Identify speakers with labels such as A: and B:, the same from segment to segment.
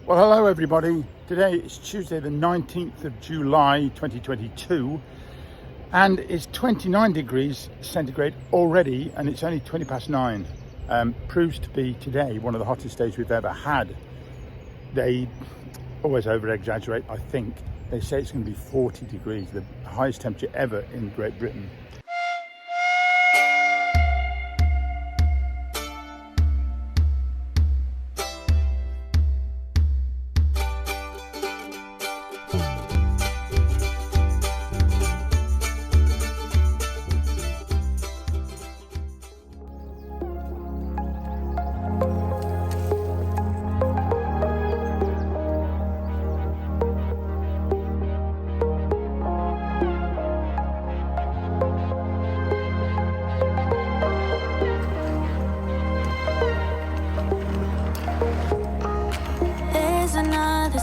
A: Well, hello everybody. Today is Tuesday the 19th of July 2022 and it's 29 degrees centigrade already and it's only 20 past 9. Proves to be today one of the hottest days we've ever had. They always over-exaggerate, I think. They say it's going to be 40 degrees, the highest temperature ever in Great Britain.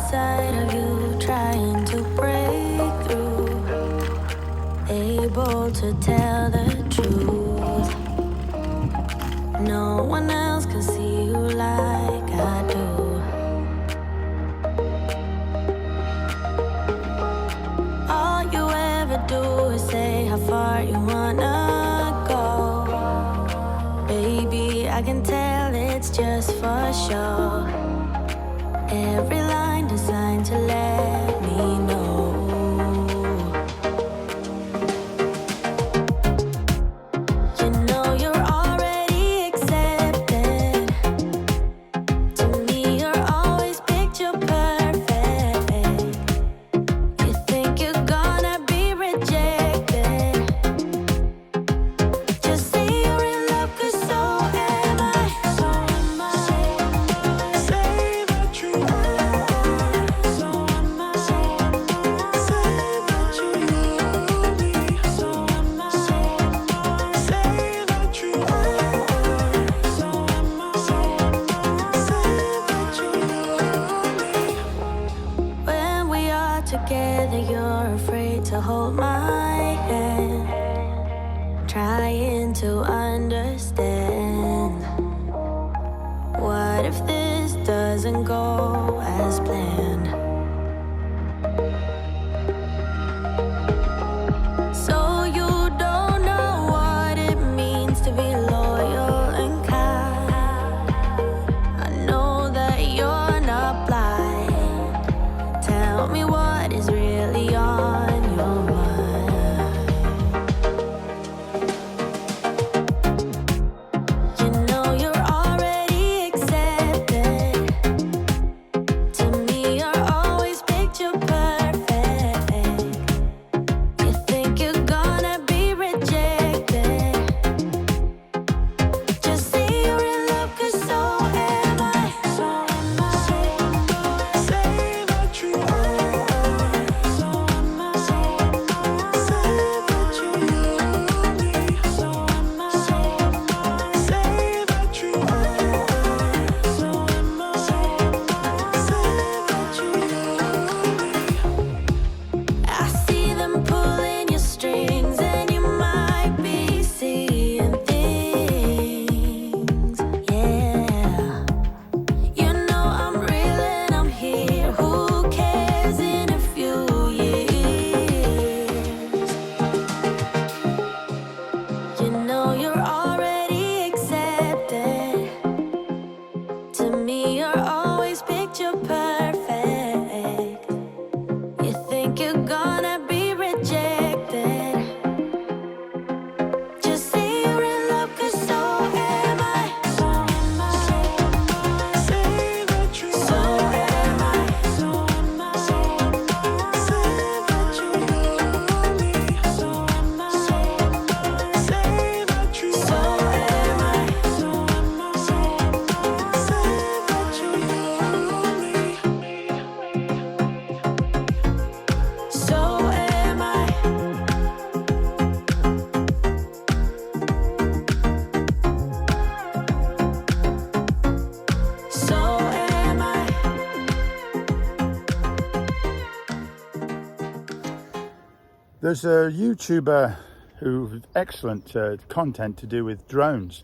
B: Side of you trying to break through, able to tell the truth. No one else can see you like I do. All you ever do is say how far you wanna go. Baby, I can tell it's just for show. Every line designed to let me know. You know you're already accepted. To me, you're always picture perfect. You think you're gonna be rejected. Just say you're in love, 'cause so am I. So am I. Say that you together, you're afraid to hold my hand, trying to understand. What if this doesn't go as planned? So you don't know what it means to be loyal and kind. I know that you're not blind. Tell me what is really on your mind. You know you're already accepted. To me, you're always picture perfect. You think you're gonna be rejected. Just say you're in love, 'cause so am I. So am I. Say that you
A: There's a YouTuber who's excellent content to do with drones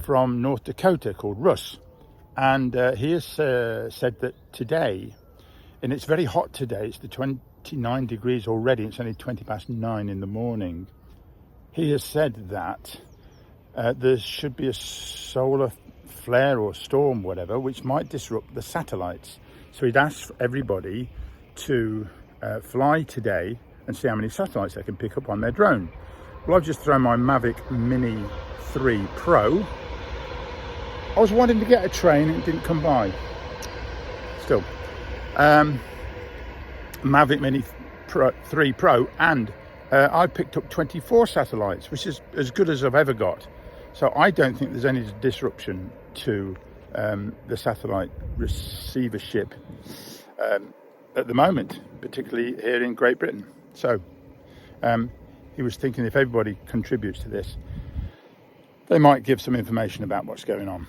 A: from North Dakota called Russ. And he has said that today, and it's very hot today, it's the 29 degrees already, it's only 20 past 9 in the morning. He has said that there should be a solar flare or storm, whatever, which might disrupt the satellites. So he'd asked everybody to fly today and see how many satellites they can pick up on their drone. Well, I've just thrown my Mavic Mini 3 Pro. I was wanting to get a train and it didn't come by. Still, Mavic Mini 3 Pro, and I picked up 24 satellites, which is as good as I've ever got. So I don't think there's any disruption to the satellite receivership at the moment, particularly here in Great Britain. So he was thinking if everybody contributes to this, they might give some information about what's going on.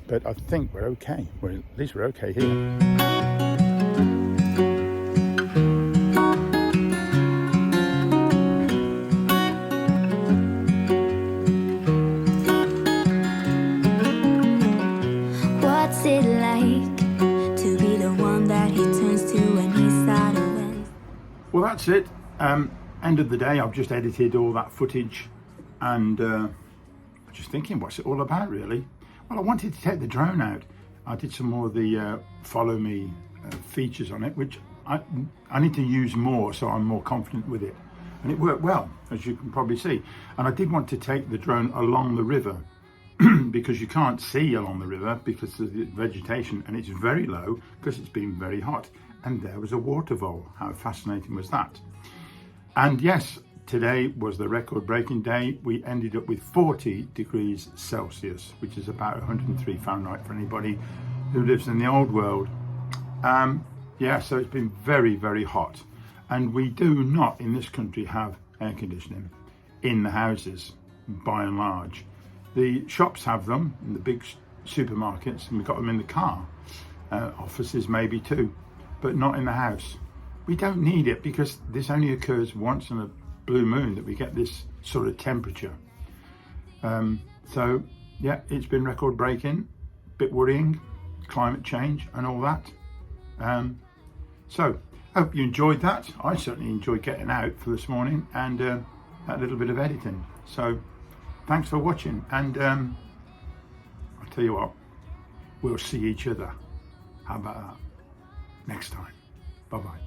A: But I think we're okay. Well, at least we're okay here.
B: What's it like to be the one that he turns to when he's out of it?
A: Well, that's it. End of the day, I've just edited all that footage, and just thinking, what's it all about, really? Well, I wanted to take the drone out. I did some more of the follow me features on it, which I need to use more so I'm more confident with it. And it worked well, as you can probably see. And I did want to take the drone along the river because you can't see along the river because of the vegetation, and it's very low because it's been very hot. And there was a water vole. How fascinating was that? And yes, today was the record-breaking day. We ended up with 40 degrees Celsius, which is about 103 Fahrenheit for anybody who lives in the old world. Yeah, so it's been very, very hot. And we do not, in this country, have air conditioning in the houses, by and large. The shops have them, in the big supermarkets, and we've got them in the car. Offices maybe too, but not in the house. We don't need it because this only occurs once in a blue moon that we get this sort of temperature. So yeah, it's been record breaking, bit worrying, climate change and all that. So hope you enjoyed that. I certainly enjoyed getting out for this morning and that little bit of editing. So thanks for watching, and I'll tell you what, we'll see each other. How about that? Next time. Bye-bye.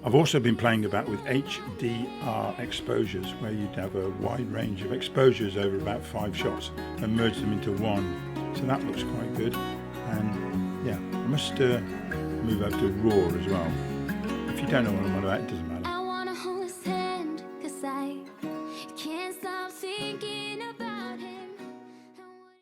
A: I've also been playing about with HDR exposures, where you'd have a wide range of exposures over about 5 shots and merge them into one. So that looks quite good. And yeah, I must move over to RAW as well. If you don't know what I'm on about, it doesn't matter.
B: I wanna hold his hand, 'cause I can't stop thinking